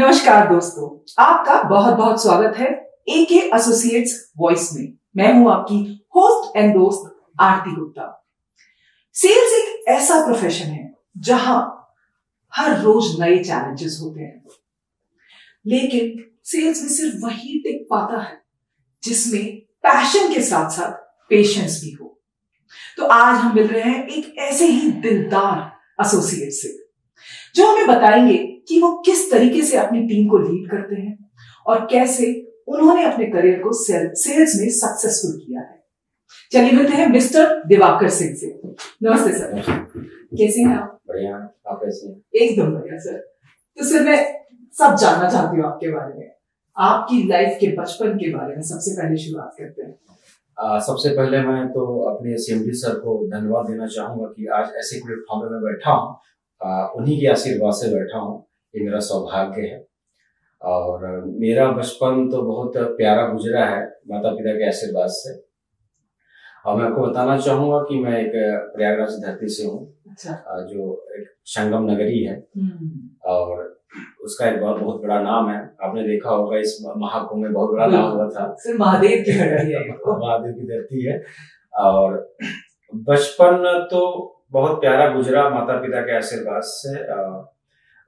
नमस्कार दोस्तों, आपका बहुत बहुत स्वागत है एके एसोसिएट्स वॉइस में। मैं हूं आपकी होस्ट एंड दोस्त आरती गुप्ता। सेल्स एक ऐसा प्रोफेशन है जहां हर रोज नए चैलेंजेस होते हैं, लेकिन सेल्स में सिर्फ वही टिक पाता है जिसमें पैशन के साथ साथ पेशेंस भी हो। तो आज हम मिल रहे हैं एक ऐसे ही दिलदार एसोसिएट से जो हमें बताएंगे कि वो किस तरीके से अपनी टीम को लीड करते हैं और कैसे उन्होंने अपने करियर को सेल्स में सक्सेसफुल किया है। चलिए मिलते हैं मिस्टर दिवाकर सिंह से। नमस्ते सर, कैसे हैं आप? बढ़िया, आप कैसे हैं? एकदम बढ़िया सर। तो सर मैं सब जानना चाहती हूँ आपके बारे में, आपकी लाइफ के बचपन के बारे में सबसे पहले शुरुआत करते हैं। सबसे पहले मैं तो अपने सीएमडी सर को धन्यवाद देना चाहूंगा कि आज ऐसे प्लेटफॉर्म में मैं बैठा हूँ, उन्हीं के आशीर्वाद से बैठा हूँ। ये मेरा सौभाग्य है और मेरा बचपन तो बहुत प्यारा गुजरा है माता पिता के आशीर्वाद से। और मैं आपको बताना चाहूंगा कि मैं एक प्रयागराज धरती से हूँ। अच्छा। जो एक संगम नगरी है और उसका एक बहुत बड़ा नाम है। आपने देखा होगा इस महाकुंभ में बहुत बड़ा नाम हुआ था। सर महादेव की धरती है। महादेव की धरती है। और बचपन तो बहुत प्यारा गुजरा माता पिता के आशीर्वाद से।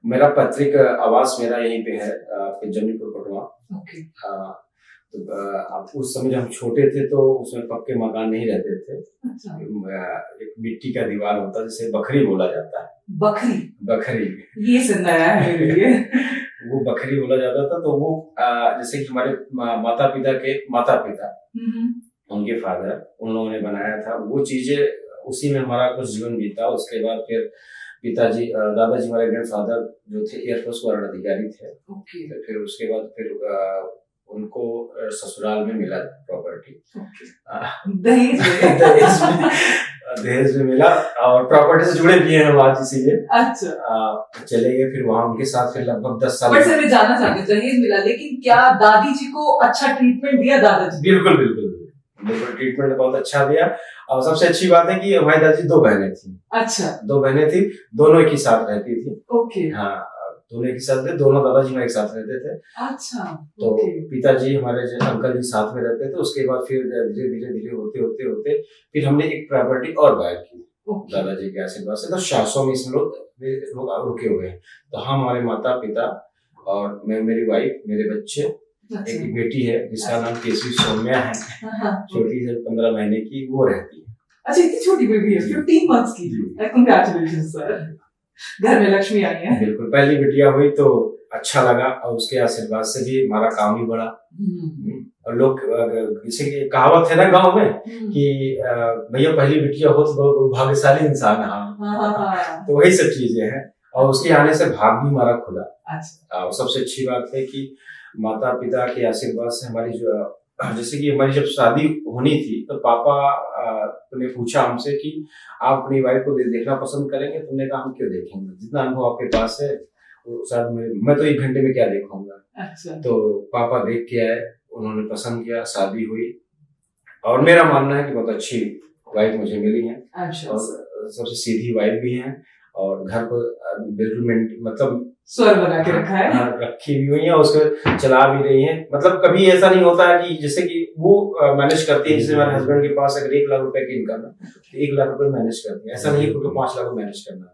मेरा पैतृक आवास मेरा यहीं पे है, जमीपुर पटवा। तो उस समय जब हम छोटे थे तो उसमें पक्के मकान नहीं रहते थे। अच्छा। एक मिट्टी का दीवार होता जिसे बखरी बोला जाता है। बखरी ये सुनना है मेरे लिए। वो बखरी बोला जाता था। तो वो जैसे कि हमारे माता पिता उनके फादर उन लोगों ने बनाया था वो चीजें, उसी में हमारा कुछ जीवन बीता। उसके बाद फिर पिताजी दादाजी हमारे ग्रैंडफादर जो थे एयरफोर्स वारंट अधिकारी थे। तो फिर उसके बाद फिर उनको ससुराल में मिला प्रॉपर्टी। दहेज में मिला और प्रॉपर्टी से जुड़े भी हैं हम आज, इसीलिए अच्छा चले गए फिर वहां उनके साथ फिर लगभग 10 साल। मैं जानना चाहती हूँ, दहेज मिला लेकिन क्या दादी जी को अच्छा ट्रीटमेंट दिया? दादाजी बिल्कुल ट्रीटमेंट बहुत अच्छा दिया। और सबसे अच्छी बात है कि हमारी दादी 2 बहनें थी। अच्छा। 2 बहनें थी, दोनों एक ही साथ रहती थी। ओके। हाँ, दोनों एक ही साथ थे। दोनों दादाजी में एक साथ रहते थे। अच्छा। तो पिताजी हमारे अंकल जी साथ में रहते थे। उसके बाद फिर धीरे होते फिर हमने एक प्रॉपर्टी और बाय की दादाजी के आशीर्वाद से। तो 600 में इसमें लोग रुके हुए हैं। तो हम, हमारे माता पिता और मैं, मेरी वाइफ, मेरे बच्चे, एक बेटी है जिसका नाम केसी सौम्या है, छोटी है 15 महीने की, वो रहती है। अच्छा, इतनी छोटी बेबी है, 15 मंथ्स की। कांग्रेचुलेशंस सर, घर में लक्ष्मी आई है। बिल्कुल, पहली बिटिया हुई तो अच्छा लगा और उसके आशीर्वाद से भी हमारा काम भी बढ़ा। और लोग जैसे कि कहावत है ना गांव में कि भैया पहली बिटिया हो तो भाग्यशाली इंसान। हाँ। तो वही सब चीजें हैं और उसके आने से भाग भी हमारा खुला। अच्छा। सबसे अच्छी बात है कि माता पिता के आशीर्वाद से हमारी जो, जैसे कि हमारी जब शादी होनी थी तो पापा ने पूछा हमसे कि आप अपनी वाइफ को देखना पसंद करेंगे। तुमने कहा हम क्यों देखेंगे, जितना अनुभव आपके पास है शायद मैं तो 1 घंटे में क्या देखूंगा। अच्छा। तो पापा देख के आए, उन्होंने पसंद किया, शादी हुई और मेरा मानना है कि बहुत अच्छी वाइफ मुझे मिली है। अच्छा। और सबसे सीधी वाइफ भी है और घर को बिल्कुल मतलब स्वर बना के रखा है। रखी भी हुई है, उसको चला भी रही है। मतलब कभी ऐसा नहीं होता है कि जैसे कि वो मैनेज करती है, जैसे हमारे हस्बैंड के पास अगर 1 लाख रुपए की इनकम है तो 1 लाख रुपए मैनेज करती है। ऐसा नहीं है कि 5 लाख मैनेज करना है।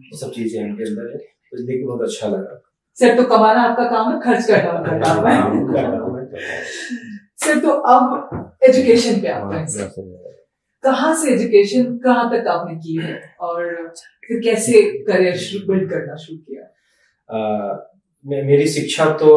ये सब चीजें इनके अंदर है, तो देख के बहुत अच्छा लगा। सर तो कमाना आपका काम है, खर्च करना उनका काम है। सर तो अब एजुकेशन पे आते हैं, कहाँ से एजुकेशन कहाँ तक आपने की है और फिर कैसे करियर बिल्ड करना शुरू किया? मेरी शिक्षा तो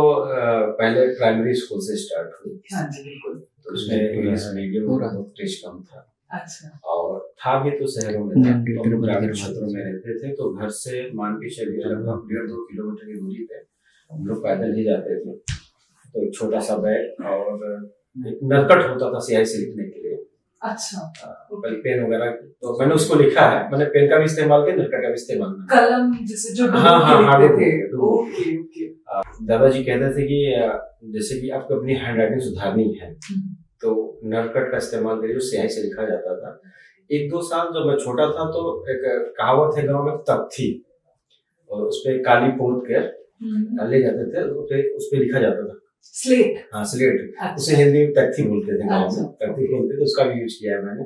पहले प्राइमरी स्कूल से स्टार्ट हुई। हाँ जी, बिल्कुल। तो उसमें इंग्लिश मीडियम बहुत क्रेज कम था। अच्छा। और था भी तो शहरों में था, तो हम ग्रामीण क्षेत्रों में रहते थे। तो घर से मान के चलिए लगभग 1.5-2 किलोमीटर की दूरी पे हम लोग पैदल ही जाते थे। तो छोटा सा बैग और एक नरकट होता था स्याही से लिखने के लिए। अच्छा। पेन वगैरह, तो मैंने उसको लिखा है। मैंने पेन का भी इस्तेमाल किया, नरकट का भी इस्तेमाल किया। कलम जैसे जो हाँ लिखते थे। ओके। दादाजी कहते थे कि जैसे कि आपको अपनी हैंडराइटिंग सुधारनी है तो नरकट का इस्तेमाल करिए, जो स्याही से लिखा जाता था। 1-2 साल जब मैं छोटा था तो एक कहावत है गाँव में, तख्ती, और उसपे काली पोत के ले जाते थे, उस पे लिखा जाता था स्लेट। हाँ स्लेट, अच्छा। उसे हिंदी में तख्ती बोलते थे गाँव अच्छा। में, तख्ती बोलते थे, उसका भी यूज किया है मैंने।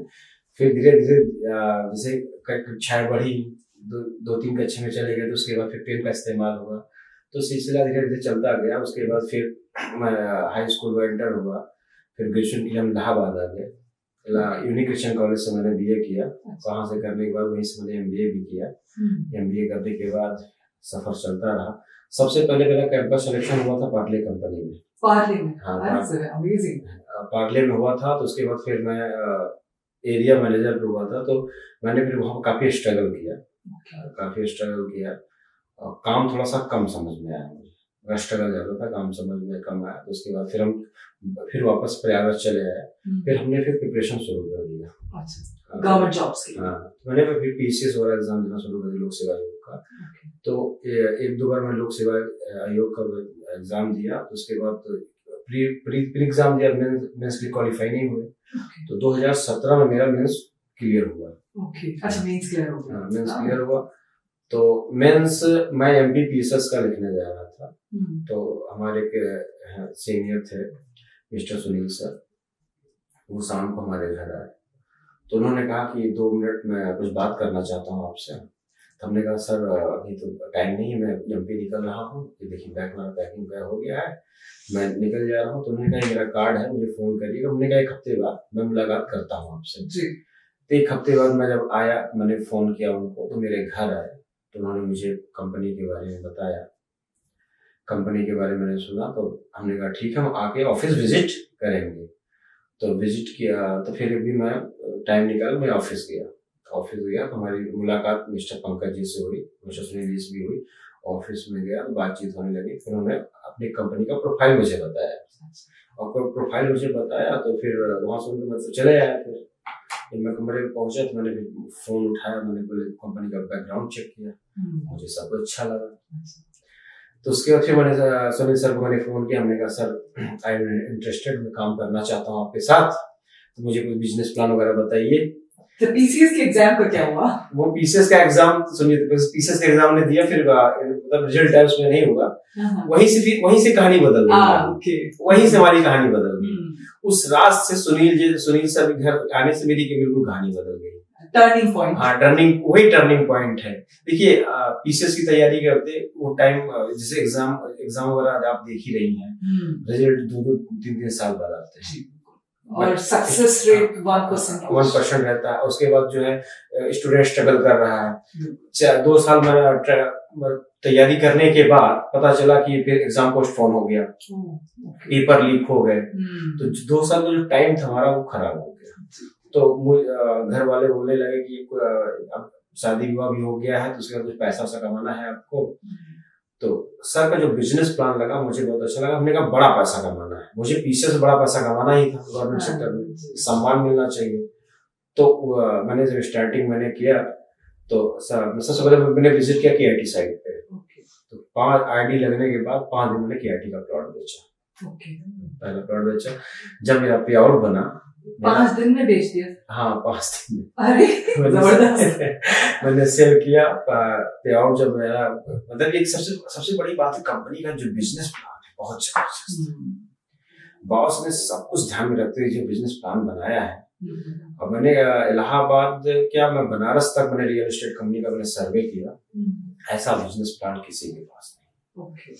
फिर धीरे धीरे जैसे कक्षाएं बढ़ी, दो तीन कक्षा में चले गए, तो उसके बाद फिर पेन का इस्तेमाल हुआ, तो सिलसिला धीरे धीरे चलता गया। उसके बाद फिर मैं हाई स्कूल में एंटर हुआ, फिर ग्रेजुएशन के लिए हम इलाहाबाद आ गए, यूनिक क्रिश्चियन कॉलेज से मैंने बीए किया। वहां से करने के बाद वहीं से मैंने एमबीए भी किया। एमबीए करने के बाद सफर चलता रहा। सबसे पहले मेरा कैंपस सिलेक्शन हुआ था पार्ले कंपनी में। पार्ले में? हाँ, अमेजिंग। पार्ले में हुआ था। तो उसके बाद फिर मैं एरिया मैनेजर पे हुआ था, तो मैंने फिर वहाँ काफी स्ट्रगल किया, काम थोड़ा सा कम समझ में आया मुझे, स्ट्रगल ज्यादा था, काम समझ में कम आया। तो उसके बाद फिर हम वापस प्रयागराज चले आए। फिर हमने प्रिपरेशन शुरू कर दिया गवर्नमेंट जॉब्स की। हाँ, मैंने फिर पीसीएस वाला एग्जाम देना शुरू कर दिया, लोक सेवा आयोग का। तो एक दो बार मैं लोक सेवा आयोग का एग्जाम दिया। तो उसके बाद प्री एग्जाम दिया, मेंस के क्वालिफाई नहीं हुए। तो 2017 में मेरा मेंस क्लियर हुआ। अच्छा, मेंस क्लियर हो गया। मेंस क्लियर हुआ। तो मेंस मैं एमपीपीएसएस का लिखने जा रहा था। तो हमारे सीनियर थे मिस्टर सुनील सर, वो शाम को हमारे घर आए। तो उन्होंने कहा कि 2 मिनट में कुछ बात करना चाहता हूँ आपसे। तो हमने कहा सर अभी तो टाइम नहीं है, मैं एमपी निकल रहा हूँ, ये देखिए बैग मेरा पैकिंग हो गया है, मैं निकल जा रहा हूँ। तो उन्होंने कहा मेरा कार्ड है, मुझे फोन करिएगा। हमने कहा 1 हफ्ते बाद मैं मुलाकात करता हूँ आपसे। तो 1 हफ्ते बाद मैं जब आया, मैंने फोन किया उनको, तो मेरे घर आए। तो उन्होंने मुझे कंपनी के बारे में बताया, कंपनी के बारे में मैंने सुना। तो हमने कहा ठीक है, हम आके ऑफिस विजिट करेंगे। तो विजिट किया। तो फिर भी मैं टाइम निकाल, मैं ऑफिस गया। तो हमारी मुलाकात मिस्टर पंकज जी से हुई, मिस्टर सुनील जी से भी हुई। ऑफिस में गया, बातचीत होने लगी। फिर उन्होंने अपनी कंपनी का प्रोफाइल मुझे बताया, और प्रोफाइल मुझे बताया। तो फिर वहां से मैं तो चले आया। फिर जब मैं कमरे में पहुंचा तो मैंने फोन उठाया, मैंने पहले कंपनी का बैकग्राउंड चेक किया, मुझे सब कुछ अच्छा लगा। तो उसके बाद फिर मैंने सुनील सर को मैंने फोन किया। हमने कहा सर आई एम इंटरेस्टेड, मैं काम करना चाहता हूँ आपके साथ, तो मुझे कुछ बिजनेस प्लान वगैरह बताइए। तो पीसीएस के एग्जाम का क्या हुआ? वो पीसीएस का एग्जाम सुनिए, पीसीएस का एग्जाम ने दिया, फिर मतलब रिजल्ट है उसमें नहीं होगा। वहीं से कहानी बदल गई। वहीं से हमारी कहानी बदल गई। उस रात से सुनील सर के घर आने से मेरी बिल्कुल कहानी बदल गई। Turning point. हाँ, वही टर्निंग पॉइंट है। देखिए पीसीएस की तैयारी करते वो टाइम, जैसे एग्जाम वगैरह आप देख ही रही हैं, रिजल्ट 2-3 साल बाद आते हैं, और सक्सेस रेट 1% रहता है। उसके बाद जो है स्टूडेंट स्ट्रगल कर रहा है। 2 साल मेरा तैयारी करने के बाद पता चला कि फिर एग्जाम पोस्टपोन हो गया, पेपर लीक हो गए। तो 2 साल का जो टाइम था हमारा वो खराब हो गया। तो घर वाले बोलने लगे कि अब शादी विवाह भी हो गया है, तो उसके बाद कुछ पैसा सा कमाना है आपको। तो सर का जो बिजनेस प्लान लगा मुझे बहुत अच्छा लगा। हमने कहा बड़ा पैसा कमाना है, मुझे पीछे से बड़ा पैसा कमाना ही था, गवर्नमेंट सेक्टर में सम्मान मिलना चाहिए। तो मैंने जब स्टार्टिंग मैंने किया, तो सबसे पहले मैंने विजिट किया केआईटी साइट पे। तो 5 आईडी लगने के बाद 5 दिन मैंने केआईटी का प्लॉट बेचा। पहला प्लॉट बेचा। जब मेरा पे आउट बना, 5 दिन में बेच दिया? हाँ, 5 दिन में। अरे जबरदस्त। मैंने सेल किया। पे आउट जब मेरा, मतलब एक सबसे बड़ी बात है कंपनी का जो बिजनेस प्लान है बहुत जबरदस्त। बॉस ने सब कुछ ध्यान में रखते हुए जो बिजनेस प्लान बनाया है। और मैंने इलाहाबाद क्या, मैं बनारस तक मैंने रियल एस्टेट कंपनी का मैंने सर्वे किया। ऐसा बिजनेस प्लान किसी के पास नहीं।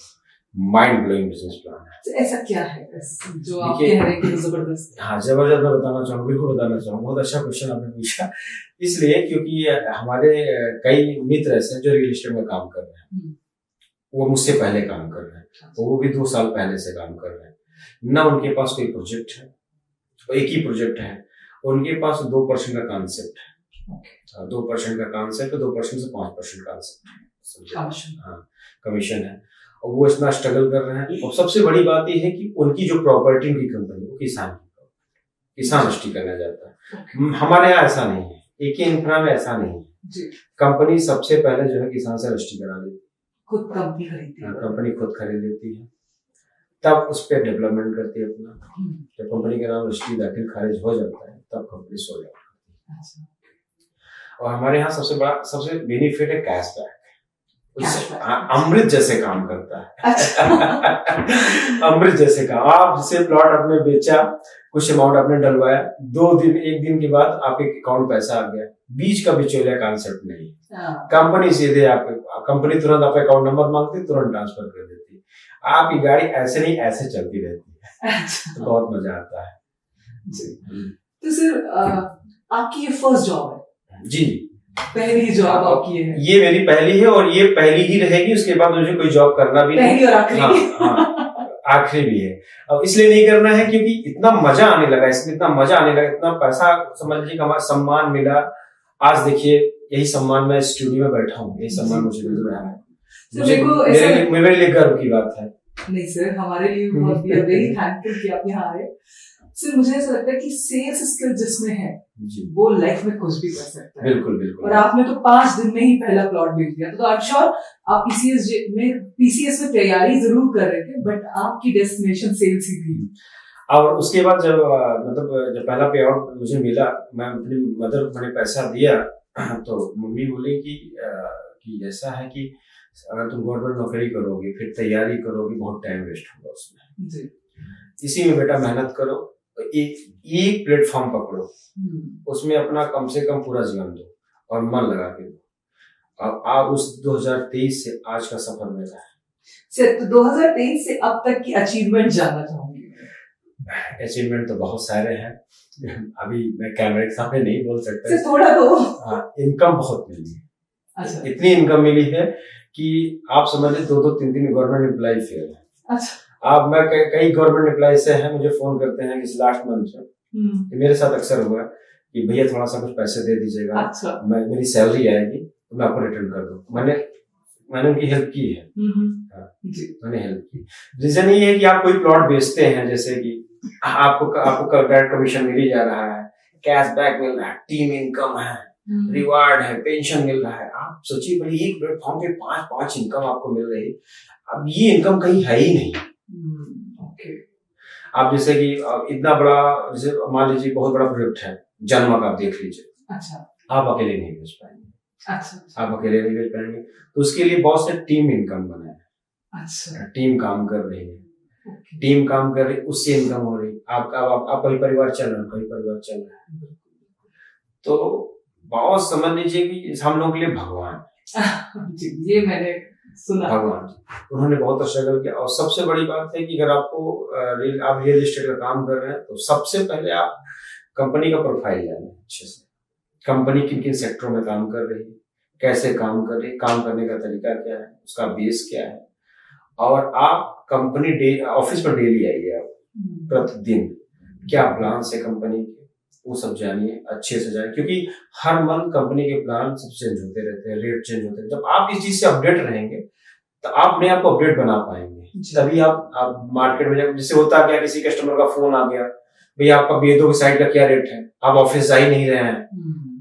माइंड ब्लोइंग बिजनेस प्लान है। तो ऐसा क्या है जो आप कह रहे हैं कि जबरदस्त? हाँ, जबरदस्त। मैं बताना चाहूँगा, बिल्कुल बताना चाहूँगा। बहुत अच्छा क्वेश्चन आपने पूछा, इसलिए क्योंकि हमारे कई मित्र ऐसे हैं जो रियल एस्टेट में काम कर रहे हैं। वो मुझसे पहले काम कर रहे हैं, तो वो भी 2 साल पहले से काम कर रहे हैं। ना उनके पास कोई प्रोजेक्ट है, एक ही प्रोजेक्ट है। उनके पास 2% का कॉन्सेप्ट है। 2% का कॉन्सेप्ट, 2% से 5% कॉन्सेप्ट है, कमीशन है। और वो इतना स्ट्रगल कर रहे हैं। और सबसे बड़ी बात यह है कि उनकी जो प्रॉपर्टी की कंपनी, वो किसान रजिस्ट्री करने जाता है। हमारे यहाँ ऐसा नहीं है, एक ही इंफ्रा में ऐसा नहीं है। कंपनी सबसे पहले जो है किसान से रजिस्ट्री करा लेती है, खुद कंपनी खरीदती है। कंपनी खुद खरीद लेती है, तब उस पर डेवलपमेंट करती है अपना। जब कंपनी का नाम रजिस्ट्री दाखिल खारिज हो जाता है, तब कंपनी सोल्ड आउट करती है। और हमारे यहाँ सबसे बेनिफिट है कैशबैक। अमृत जैसे काम करता है। अच्छा। अमृत जैसे काम। आप जैसे प्लॉट आपने बेचा, कुछ अमाउंट आपने डलवाया, 1 दिन के बाद आपके अकाउंट पैसा आ गया, बीच का बिचौलिया कॉन्सेप्ट नहीं। कंपनी सीधे आपके, कंपनी तुरंत आपका अकाउंट नंबर मांगती, तुरंत ट्रांसफर कर देती है। आपकी गाड़ी ऐसे नहीं ऐसे चलती रहती है। तो बहुत मजा आता है जी। तो सर आपकी ये फर्स्ट जॉब है? जी, पहली जॉब आपकी है? ये मेरी पहली है और ये पहली ही रहेगी। उसके बाद मुझे कोई जॉब करना भी पहली और आखिरी। आखिरी भी है। अब इसलिए नहीं करना है क्योंकि इतना मजा आने लगा इसमें, इतना मजा आने लगा, इतना पैसा समझ लीजिए, हमारा सम्मान मिला। आज देखिए यही सम्मान, मैं स्टूडियो में बैठा हूँ, यही सम्मान मुझे मिल रहा है। मेरे लिए गर्व की बात है। नहीं सर, हमारे लिए बहुत वेरी थैंकफुल कि आप यहाँ आए। सर मुझे ऐसा लगता है कि सेल्स स्किल जिसमें है वो लाइफ में कुछ भी कर सकता है। बिल्कुल बिल्कुल। और आपने तो 5 दिन में ही पहला प्लॉट बेच दिया, तो आई एम श्योर आप पीसीएस में तैयारी जरूर कर रहे थे, बट आपकी डेस्टिनेशन सेल्स ही थी। और उसके बाद जब जब पहला पे आउट मुझे मिला, मैं अपनी मदर को मैंने पैसा दिया, तो मम्मी बोली कि ऐसा है कि अगर तुम गवर्नमेंट नौकरी करोगे, फिर तैयारी करोगे, बहुत टाइम वेस्ट होगा उसमें जी। इसी में बेटा मेहनत करो, एक प्लेटफॉर्म पकड़ो, उसमें अपना कम से कम पूरा जीवन दो और मन लगा के दो। अब आप उस 2023 से आज का सफर मेरा है सर। तो 2023 से अब तक की अचीवमेंट जानना चाहूंगी। अचीवमेंट तो बहुत सारे हैं, अभी मैं कैमरे के सामने नहीं बोल सकता। थोड़ा तो इनकम बहुत मिली है। अच्छा। इतनी इनकम मिली है कि आप समझ लीजिए 2-2, 3-3 गवर्नमेंट एम्प्लॉय फेल है। अच्छा। अब मैं कई गवर्नमेंट एम्प्लॉय से हैं, मुझे फोन करते हैं कि लास्ट मंथ से मेरे साथ अक्सर हुआ कि भैया थोड़ा सा कुछ पैसे दे दीजिएगा। अच्छा। मेरी सैलरी आएगी तो मैं आपको रिटर्न कर दूं। मैंने उनकी हेल्प की है। मैंने हेल्प की। रीजन ये है कि आप कोई प्लॉट बेचते हैं, जैसे कि आपको डायरेक्ट कमीशन मिल ही जा रहा है, कैशबैक मिल रहा है, टीम इनकम है, रिवार्ड है, पेंशन मिल रहा है। आप सोचिए बड़ी एक प्लेटफॉर्म पे 5 इनकम आपको मिल रही। अब ये इनकम कहीं है ही नहीं। आप जैसे कि इतना बड़ा, जैसे मान लीजिए बहुत बड़ा प्रोजेक्ट है, जन्म का आप देख लीजिए। अच्छा। आप अकेले नहीं बेच पाएंगे। अच्छा। आप अकेले नहीं बेच पाएंगे, तो उसके लिए बहुत से टीम इनकम बना है। अच्छा। टीम काम कर रही है, टीम काम कर रही, उससे इनकम हो रही। आपका भी परिवार चल रहा है, कई परिवार चल रहा है। तो बहुत समझ लीजिए कि हम लोग के लिए भगवान ये मैंने सुना। भगवान उन्होंने बहुत स्ट्रगल किया। और सबसे बड़ी बात है कि अगर आप रियल एस्टेट का काम कर रहे हैं, तो सबसे पहले आप कंपनी का प्रोफाइल जानें अच्छे से। कंपनी किन किन सेक्टरों में काम कर रही है, कैसे काम कर रही है, काम करने का तरीका क्या है, उसका बेस क्या है। और आप कंपनी ऑफिस पर डेली आइए, आप प्रतिदिन क्या प्लान है कंपनी के, वो सब जानिए, अच्छे से जानिए, क्योंकि हर मंथ कंपनी के प्लान सब चेंज होते रहते हैं, रेट चेंज होते हैं। जब आप इस चीज से अपडेट रहेंगे तो आप अपने आप को अपडेट बना पाएंगे। तभी आप मार्केट में जाएंगे। जैसे होता क्या, किसी कस्टमर का फोन आ गया, भैया आपका बेदो की साइड का क्या रेट है, आप ऑफिस जा ही नहीं रहे हैं।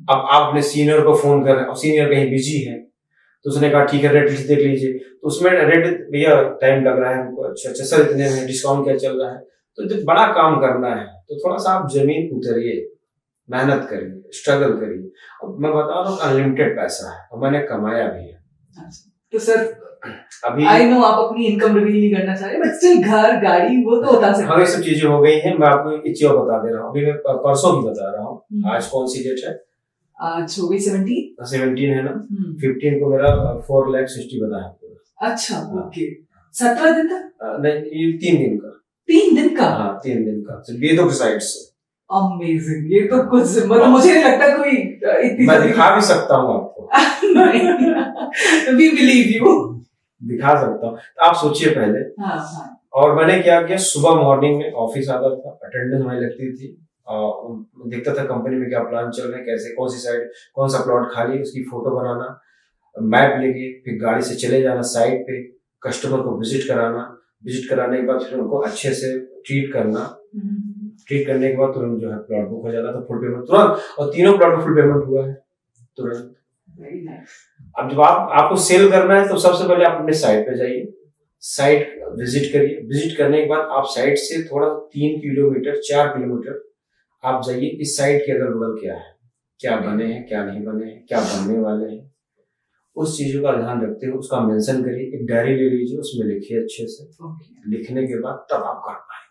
अब आप अपने सीनियर को फोन कर रहे हैं और सीनियर कहीं बिजी है, तो उसने कहा ठीक है रेट लिस्ट देख लीजिए। तो उसमें रेट, भैया टाइम लग रहा है हमको, अच्छा सर इतने में डिस्काउंट क्या चल रहा है। तो जब बड़ा काम करना है तो थोड़ा सा आप जमीन उतरिए, मेहनत करिए, स्ट्रगल करिए। अब मैं बता रहा हूँ अनलिमिटेड पैसा है और मैंने कमाया भी है। तो सर अभी आई नो आप अपनी इनकम रिवील नहीं करना चाह रहे, बट स्टिल घर गाड़ी वो तो बता सकते हैं। हाँ, ये सब चीजें हो गई हैं। मैं आपको एक चीज और बता दे रहा हूँ, अभी मैं परसों की बता रहा हूँ। आज कौन सी डेट है? आज हो गई 17 है ना। 15 को मेरा 4,60,000 बना है पूरा। अच्छा, ओके। 17 दिन का? नहीं, ये 3 दिन का। 3 दिन का? हाँ, 3 दिन का, बेदो की साइड से। अमेजिंग। ये तो कुछ मतलब मुझे नहीं लगता कोई इतनी। मैं दिखा भी सकता हूँ आपको। We believe you। दिखा सकता हूँ। तो आप सोचिए पहले। हाँ। और मैंने क्या किया, सुबह मॉर्निंग में ऑफिस आता था, अटेंडेंस हमारी लगती थी, देखता था कंपनी में क्या प्लान चल रहे हैं, कैसे कौन सी साइड कौन सा प्लॉट खाली है, उसकी फोटो बनाना, मैप लेके फिर गाड़ी से चले जाना साइट पे, कस्टमर को विजिट कराने के बाद फिर उनको अच्छे से ट्रीट करने के बाद तुरंत जो है प्लॉट बुक हो जाता था, फुल पेमेंट तुरंत। और तीनों प्लॉट में फुल पेमेंट हुआ है तुरंत। अब जब आपको सेल करना है तो सबसे पहले आप अपने साइट पे जाइए, साइट विजिट करिए। विजिट करने के बाद आप साइट से थोड़ा 3 किलोमीटर 4 किलोमीटर आप जाइए, इस साइट के अगल बगल क्या है, क्या बने हैं, क्या नहीं बने हैं, क्या बनने वाले हैं, उस चीजों का ध्यान रखते हुए उसका मेंशन करिए, एक डायरी ले लीजिए, उसमें लिखिए अच्छे से। लिखने के बाद तब आप कर पाएंगे।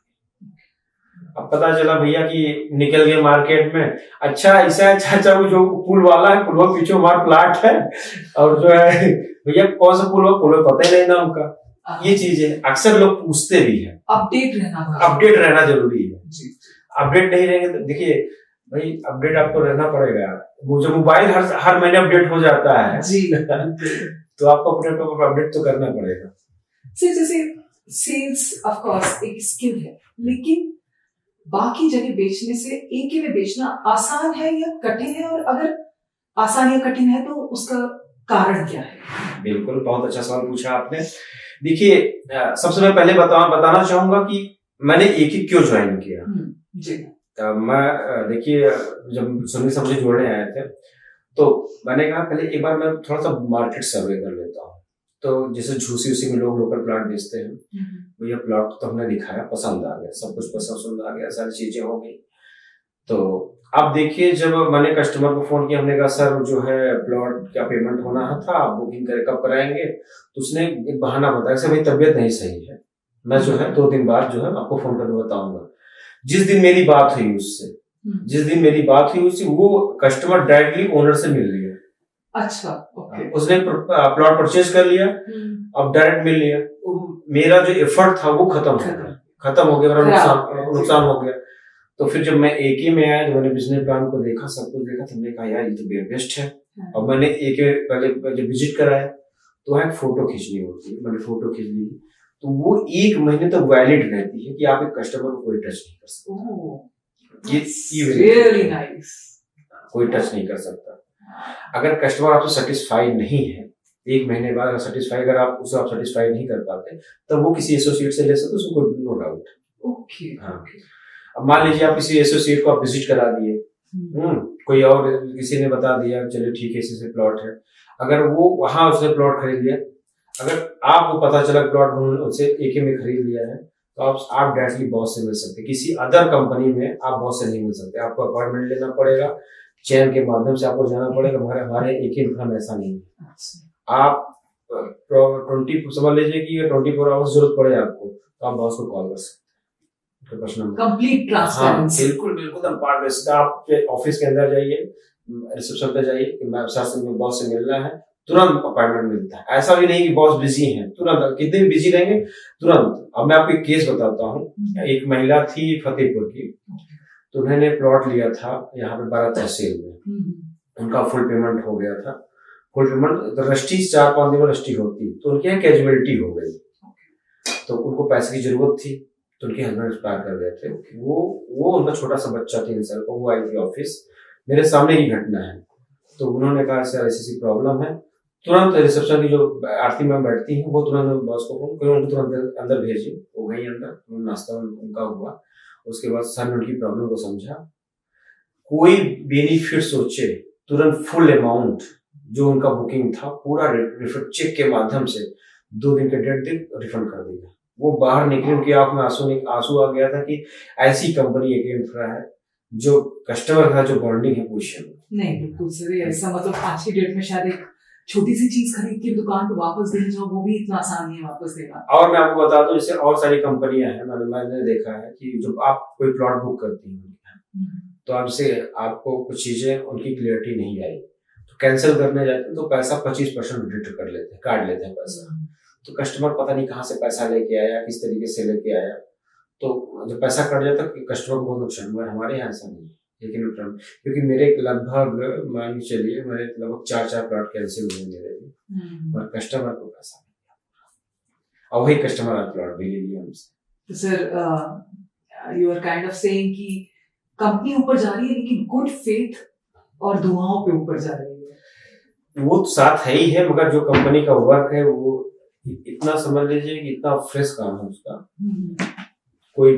अब पता चला भैया कि निकल गए मार्केट में, अच्छा ऐसा अच्छा वो जो पुल वाला है, पुल पीछे हमारा प्लाट है, और जो है भैया कौन सा पुल पता ही नहीं नाम का। ये चीजें अक्सर लोग पूछते भी हैं। अपडेट रहना जरूरी है। अपडेट नहीं रहेंगे तो देखिए भाई, अपडेट आपको रहना पड़ेगा। मुझे मोबाइल हर महीने अपडेट हो जाता है जी तो आपको अपडेट तो करना पड़ेगा। जैसे सेल्स ऑफ कोर्स एक स्किल है, लेकिन बाकी जगह बेचने से एक ही में बेचना आसान है या कठिन है, और अगर आसान या कठिन है तो उसका कारण क्या है? बिल्कुल, बहुत अच्छा सवाल पूछा आपने। देखिए, सबसे मैं पहले बताना चाहूंगा कि मैंने एक ही क्यों ज्वाइन किया जी। मैं देखिए, जब सुनील से मुझे जोड़ने आए थे तो मैंने कहा पहले एक बार मैं थोड़ा सा मार्केट सर्वे कर लेता हूँ। तो जैसे झूसी उसी में लोग लोकल प्लॉट बेचते हैं, भैया प्लॉट तो हमने दिखाया, पसंद आ गया, सब कुछ पसंद आ गया, सारी चीजें हो गई। तो अब देखिए, जब मैंने कस्टमर को फोन किया, हमने कहा सर जो है प्लॉट क्या पेमेंट होना था, आप बुकिंग कब कराएंगे, तो उसने एक बहाना बताया कि भाई तबियत नहीं सही है, मैं जो है 2 दिन बाद जो है आपको फोन करके बताऊंगा। जिस दिन मेरी बात हुई उससे वो कस्टमर डायरेक्टली ओनर से मिल लिया। अच्छा, ओके। उसने प्लॉट परचेज कर लिया, अब डायरेक्ट मिल लिया। मेरा जो एफर्ट था वो खत्म हो गया, मेरा नुकसान हो गया। तो फिर जब मैं एके में आया, जब मैंने बिजनेस प्लान को देखा, सब कुछ देखा, तो मैंने कहा यार ये तो बेस्ट है। और मैंने एके पहले जब विजिट कराया तो वहाँ एक फोटो खींचनी होती है, मैंने फोटो खींच ली, तो वो 1 महीने तक वैलिड रहती है कि आप एक कस्टमर को कोई टच नहीं कर सकता। Really nice. कोई टच नहीं कर सकता। अगर कस्टमर आपसे सेटिस्फाई नहीं है, 1 महीने बाद अगर आप सेटिस्फाई नहीं कर पाते, तब वो किसी एसोसिएट से ले सकते, उसको नो डाउट। ओके, हाँ। अब मान लीजिए आप किसी एसोसिएट को आप विजिट करा दिए, कोई और किसी ने बता दिया चलिए ठीक है इसी से प्लॉट है, अगर वो वहां उसने प्लॉट खरीद लिया, अगर आपको पता चला प्लॉट उनसे एक में खरीद लिया है, तो आप डायरेक्टली बॉस से मिल सकते, किसी अदर कंपनी में आप बॉस से नहीं मिल सकते, आपको अपॉइंटमेंट लेना पड़ेगा, चैन के माध्यम से आपको जाना पड़ेगा। मगर हमारे एक ही फर्म ऐसा नहीं है। आप 24 समझ लीजिए कि 24 आवर्स जरूरत पड़े आपको, तो आप बॉस को कॉल कर सकते हैं। Complete transparency. बिल्कुल आप ऑफिस के अंदर जाइए, रिसेप्शन पे जाइए कि मैं सर से बॉस से मिलना है, तुरंत अपॉइंटमेंट मिलता है। ऐसा भी नहीं कि बॉस बिजी हैं, तुरंत कितने भी बिजी रहेंगे तुरंत। अब मैं आपको एक केस बताता हूँ। एक महिला थी फतेहपुर की, तो उन्होंने प्लॉट लिया था यहाँ पे 12 तहसील में, उनका फुल पेमेंट हो गया था। फुल पेमेंट रजिस्ट्री 4-5 दिन में रजिस्ट्री होती, तो उनकी यहाँ कैजुअलिटी हो गई, तो उनको पैसे की जरूरत थी, तो उनके हस्बैंड एक्सपायर कर गए थे। वो उनका छोटा सा बच्चा 3 साल का, वो आई थी ऑफिस, मेरे सामने की घटना है। तो उन्होंने कहा सर ऐसी प्रॉब्लम है, तुरंत रिसेप्शन की जो आरती मैम बैठती हैं, वो तुरंत बॉस को फोन करें, उनको तुरंत अंदर भेजी, वो गई अंदर, नाश्ता उनका हुआ। उसके बाद सर ने उनकी प्रॉब्लम को समझा, कोई बेनिफिट सोचे, तुरंत फुल अमाउंट जो उनका बुकिंग था पूरा रिफंड चेक के माध्यम से 2 दिन के 1.5 दिन रिफंड कर दिया। वो बाहर निकली, उनकी आंख में आंसू आ गया था कि ऐसी कंपनी एक इंफ्रा है जो कस्टमर का जो बॉन्डिंग है पोजीशन नहीं। बिल्कुल सर, ऐसा मतलब आज की डेट में शायद एक छोटी सी चीज खरीद के दुकान पे वापस देने जाओ, वो भी इतना आसान नहीं है वापस देना। और मैं आपको बता दूं, जैसे और सारी कंपनियां हैं, मैंने देखा है कि जब आप कोई प्लॉट बुक करती हैं, तो आपसे आपको कुछ चीजें उनकी क्लियरिटी नहीं आई, तो कैंसिल करने जाते हैं तो पैसा 25% डिडक्ट कर लेते हैं, काट लेते हैं पैसा। तो कस्टमर पता नहीं कहाँ से पैसा लेके आया, किस तरीके से लेके आया, तो जब पैसा कट जाता है कस्टमर को बहुत नुकसान हुआ। हमारे यहाँ ऐसा नहीं है, लेकिन क्योंकि मेरे लगभग मान चलिए मेरे लगभग 4 प्लॉट कैंसिल हुए मेरे भी, और कस्टमर को पैसा नहीं, और वही कस्टमर प्लॉट भी ले लिया हमसे। तो sir you are kind of saying कि कंपनी ऊपर जा रही है, लेकिन गुड फेथ और दुआओं पे ऊपर जा रही है। वो तो साथ है ही है, मगर जो कंपनी का वर्क है वो इतना समझ लीजिए कि इतना फ्रेश काम है उसका। कोई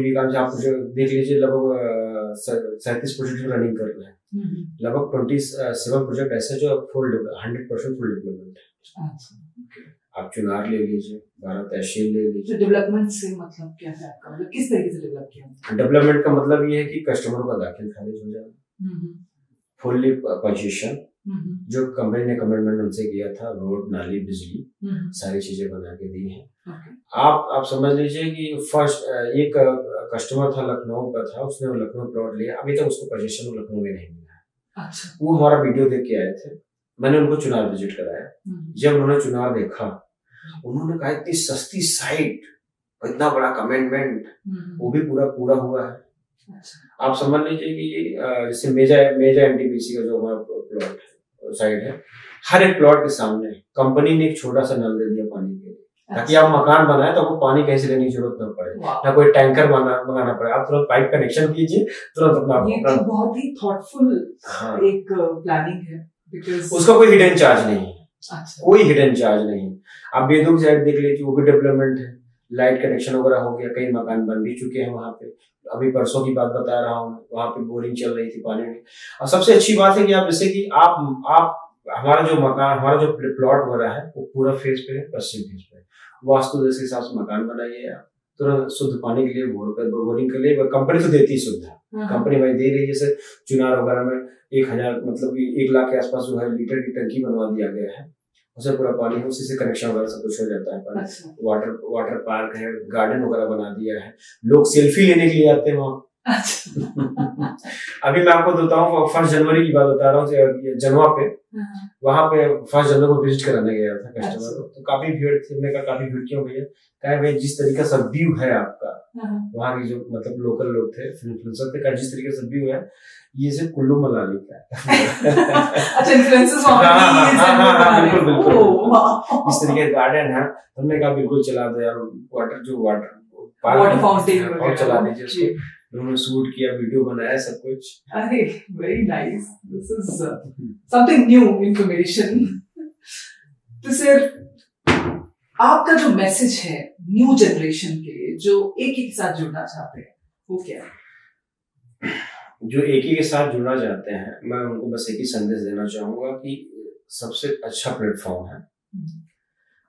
भी काम से आप देख लीजिए, लगभग 37 प्रोजेक्ट रनिंग कर रहे हैं, लगभग 27 प्रोजेक्ट ऐसे जो 100% फुल डेवलपमेंट है। आप चुनार ले लीजिए, 12 तहसील ले लीजिए। डेवलपमेंट से मतलब क्या है आपका, मतलब किस तरीके से डेवलप किया? डेवलपमेंट का मतलब ये है कि कस्टमर का दाखिल खारिज हो जाए, फुल्ली पोजीशन, जो कंपनी ने कमिटमेंट उनसे किया था, रोड, नाली, बिजली, सारी चीजें बना के दी हैं। आप समझ लीजिए कि फर्स्ट एक कस्टमर था, लखनऊ का था, उसने लखनऊ प्लॉट लिया, अभी तक उसको पोजीशन लखनऊ में नहीं मिला है। अच्छा। वो हमारा वीडियो देख के आए थे, मैंने उनको चुनाव विजिट कराया। जब उन्होंने चुनाव देखा, उन्होंने कहा इतनी सस्ती साइट, इतना बड़ा कमिटमेंट, वो भी पूरा हुआ है। अच्छा। आप समझ लीजिए कि जैसे मेजा एनटीपीसी का जो हमारा प्लॉट साइड है, हर एक प्लॉट के सामने कंपनी ने एक छोटा सा नल दे दिया पानी के लिए, ताकि आप मकान बनाए तो आपको पानी कहीं से लेने की जरूरत न पड़े, ना कोई टैंकर मंगाना पड़े, आप तुरंत पाइप कनेक्शन कीजिए, तुरंत अपना। ये तो बहुत ही थॉटफुल एक प्लानिंग है, उसका कोई हिडन चार्ज नहीं है। अच्छा। कोई हिडन चार्ज नहीं। आप बेदूक साइड देख लीजिए, वो भी डेवलपमेंट है, लाइट कनेक्शन वगैरह हो गया, कई मकान बन भी चुके हैं वहां पे। अभी परसों की बात बता रहा हूँ, वहां पे बोरिंग चल रही थी पानी में। और सबसे अच्छी बात है कि आप जैसे कि आप हमारा जो प्लॉट हो रहा है वो पूरा फेज पे है, पश्चिम फेज पे। वास्तु देश के हिसाब से मकान बनाइए आप, तुरंत शुद्ध पानी के लिए बोरिंग के लिए कंपनी तो देती सुविधा, कंपनी भाई दे रही है। जैसे चुनार वगैरह में 1000 मतलब 1 लाख के आसपास जो है लीटर की टंकी बनवा दिया गया है, उसे पूरा पानी है, उसी से कनेक्शन वगैरह सब कुछ हो जाता है। अच्छा। वाटर पार्क है, गार्डन वगैरह बना दिया है, लोग सेल्फी लेने के लिए आते हैं वहाँ। अच्छा। अभी मैं आपको बताऊँ, 1 जनवरी की बात बता रहा हूँ, जनवा पे, वहां पे 1 जनवरी को विजिट कराने गया था कस्टमर को, तो काफी भीड़ थी। मैंने कहा काफी भीड़ क्यों भैया? कहा भाई जिस तरीके से व्यू है आपका, वहाँ के जो मतलब लोकल लोग थे, इन्फ्लुएंसर थे, कहा जिस तरीके से व्यू है, ये सिर्फ कुल्लू मनाली का है। अच्छा, इन्फ्लुएंसर्स बिल्कुल इस तरीके का गार्डन है। हमने कहा बिल्कुल चला दो यार, वाटर फाउंटेन चला दीजिए उसको। उन्होंने शूट किया, वीडियो बनाया, सब कुछ। अरे very nice, this is something new information. तो सर, आपका जो मैसेज है न्यू जनरेशन के लिए, जो एक के साथ जुड़ना चाहते हैं, वो क्या है? जो एक के साथ जुड़ना चाहते हैं, मैं उनको बस एक ही संदेश देना चाहूंगा कि सबसे अच्छा प्लेटफॉर्म है।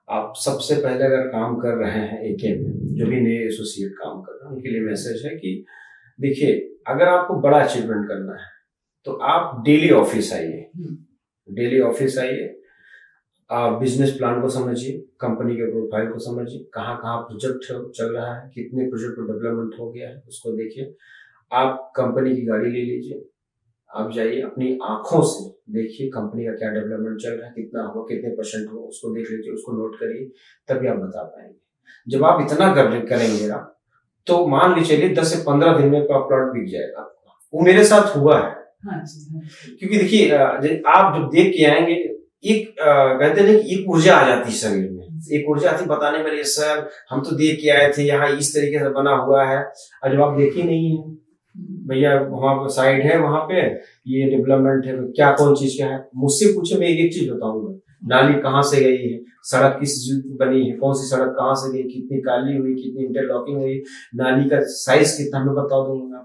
आप सबसे पहले अगर काम कर रहे हैं एके में, जो भी नए एसोसिएट काम कर रहे हैं, उनके लिए मैसेज है कि देखिए, अगर आपको बड़ा अचीवमेंट करना है तो आप डेली ऑफिस आइए, आप बिजनेस प्लान को समझिए, कंपनी के प्रोफाइल को समझिए, कहाँ प्रोजेक्ट चल रहा है, कितने प्रोजेक्ट पर डेवलपमेंट हो गया है, उसको देखिए। आप कंपनी की गाड़ी ले लीजिए, आप जाइए, अपनी आंखों से देखिए कंपनी का क्या डेवलपमेंट चल रहा है, कितना हुआ, कितने % हुआ, उसको देख लीजिए, उसको नोट करिए, तभी आप बता पाएंगे। जब आप इतना करेंगे ना, तो मान लीजिए चलिए 10 से 15 दिन में प्लॉट बिक जाएगा। वो मेरे साथ हुआ है। हाँ जी। क्योंकि देखिए, आप जब देख के आएंगे, एक कहते हैं कि एक ऊर्जा आ जाती है शरीर में, एक ऊर्जा आती बताने में, सर हम तो देख के आए थे, यहाँ इस तरीके से बना हुआ है, और जब आप देखे नहीं है भैया, वहाँ साइड है, वहाँ पे ये डेवलपमेंट है, क्या कौन चीज क्या है, मुझसे पूछे, मैं एक चीज बताऊंगा, नाली कहाँ से गई है, सड़क किस बनी है, कौन सी सड़क कहाँ से गई, कितनी काली हुई, कितनी इंटरलॉकिंग हुई, नाली का साइज कितना, मैं बता दूंगा।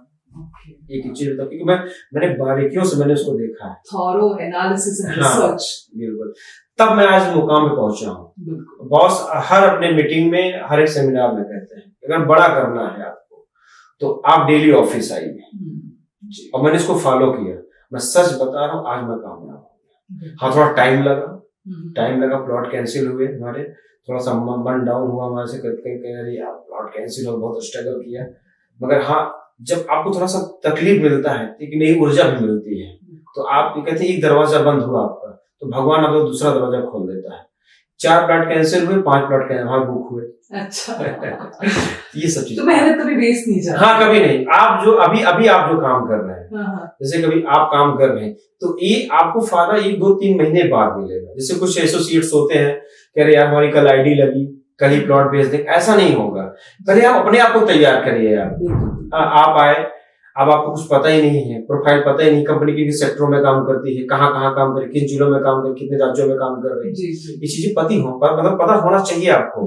एक चीज बताऊँ, क्योंकि मैंने बारीकियों से मैंने उसको देखा है, थॉरो एनालिसिस एंड रिसर्च। बिल्कुल, तब मैं आज मुकाम पे पहुंचा हूँ। बॉस हर अपने मीटिंग में, हर एक सेमिनार में कहते हैं, अगर बड़ा करना है आपको तो आप डेली ऑफिस आइए। और मैंने इसको फॉलो किया, मैं सच बता रहा हूँ, आज मैं कामयाब हूँ। हाँ, थोड़ा टाइम लगा, प्लॉट कैंसिल हुए हमारे, थोड़ा सा मन डाउन हुआ हमारे से, प्लॉट कैंसिल हो, बहुत स्ट्रगल किया, मगर हाँ, जब आपको थोड़ा सा तकलीफ मिलता है, एक नई ऊर्जा भी मिलती है, तो आप कहते हैं एक दरवाजा बंद हुआ आपका, तो भगवान आपको दूसरा दरवाजा खोल देता है। 4 प्लॉट कैंसिल हुए, 5 प्लॉट वहां बुक हुए। अच्छा। ये सब चीजें, तो मेहनत कभी वेस्ट नहीं जाती। हाँ, कभी नहीं। आप जो अभी आप जो काम कर रहे हैं, जैसे कभी आप काम कर रहे हैं, तो ये आपको फायदा 1-2-3 महीने बाद मिलेगा। जैसे कुछ एसोसिएट्स होते हैं, कह रहे यार हमारी कल आईडी लगी, कल ही प्लॉट भेज दें, ऐसा नहीं होगा। पहले आप अपने आप को तैयार करिए। आप आए, अब आपको कुछ पता ही नहीं है, प्रोफाइल पता ही नहीं, कंपनी किस सेक्टरों में काम करती है, कहाँ काम कर, किस जिलों में काम कर, कितने राज्यों में काम कर रही है, ये चीजें पता होना चाहिए आपको।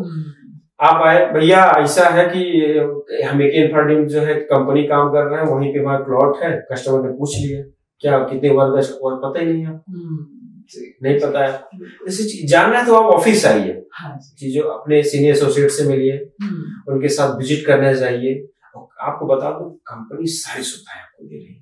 आप आए, भैया ऐसा है कि हम एक इंफ्राडीम जो है कंपनी काम कर रहे हैं, वहीं पे हमारा प्लॉट है, कस्टमर ने पूछ लिया क्या कितने वर्ग का, पता ही नहीं है, नहीं पता है। जैसे जानना है तो आप ऑफिस आइए, चीजों अपने सीनियर एसोसिएट से मिलिए, उनके साथ विजिट करने जाइए। आपको बता दो, कंपनी सारी सुविधाएं आपको दे रही है।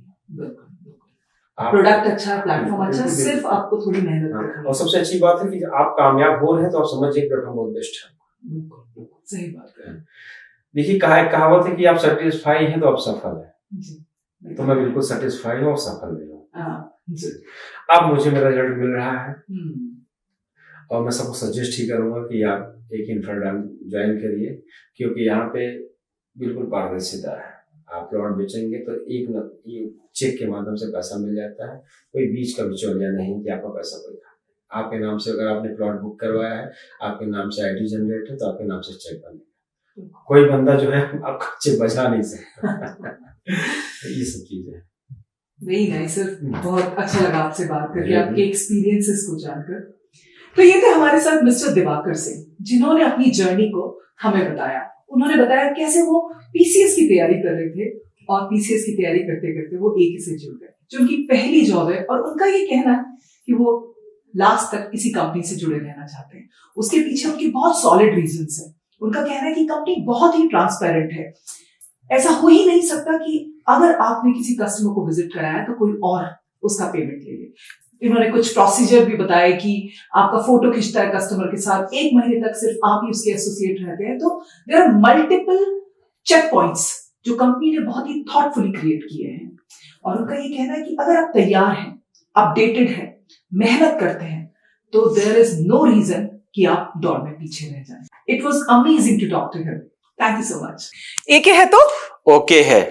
प्रोडक्ट अच्छा, प्लेटफॉर्म अच्छा, बिल्कुल, सिर्फ बिल्कुल। आपको थोड़ी मेहनत हाँ, करनी और सबसे अच्छी बात है कि जब आप कामयाब हो रहे हैं तो आप समझिए प्लेटफॉर्म बहुत बेस्ट है। बिल्कुल, बिल्कुल, सही बात है। देखिए कहावत है कि आप सेटिस्फाई हैं तो आप सफल हैं, जी। तो मैं बिल्कुल सेटिस्फाई हूँ और सफल भी हूँ। जी। अब मुझे मेरा रिजल्ट मिल रहा है हम्म, और मैं सबको सजेस्ट ही करूंगा कि आप एक इंफ्राडाम ज्वाइन करिए, क्योंकि यहाँ पे बिल्कुल पारदर्शिता है। आप प्लॉट बेचेंगे तो एक चेक के माध्यम से पैसा मिल जाता है, कोई बीच का बिचौलिया नहीं कि आपका पैसा कोई खा ले। आपके नाम से अगर आपने प्लॉट बुक करवाया है, आपके नाम से आईडी जनरेट है, तो आपके नाम से चेक बनेगा। कोई बंदा जो है आपका चेक बचा नहीं सकता। ये सब चीजें वेरी नाइस सर, बहुत अच्छा लगा आपसे बात करके, जी। आपके एक्सपीरियंसेस को जानकर। तो ये थे हमारे साथ मिस्टर दिवाकर सिंह, जिन्होंने अपनी जर्नी को हमें बताया। उन्होंने बताया कैसे वो पीसीएस की तैयारी कर रहे थे और पीसीएस की तैयारी करते करते वो एके से जुड़ गए, जो उनकी पहली जॉब है। और उनका ये कहना है कि वो लास्ट तक किसी कंपनी से जुड़े रहना चाहते हैं। उसके पीछे उनकी बहुत सॉलिड रीजंस है। उनका कहना है कि कंपनी बहुत ही ट्रांसपेरेंट है। ऐसा हो ही नहीं सकता कि अगर आपने किसी कस्टमर को विजिट कराया तो कोई और उसका पेमेंट ले ले। इन्होंने कुछ प्रोसीजर भी बताया कि आपका फोटो खींचता है कस्टमर के साथ, 1 महीने तक सिर्फ आप ही उसके एसोसिएट रहते हैं। तो there are multiple check points जो कंपनी ने बहुत ही थॉटफुली क्रिएट किए हैं। और उनका ये कहना है कि अगर आप तैयार हैं, अपडेटेड हैं, मेहनत करते हैं, तो देयर इज नो रीजन कि आप दौड़ में पीछे रह जाएं। It was amazing to talk to him. Thank you so much. एके है तो ओके है।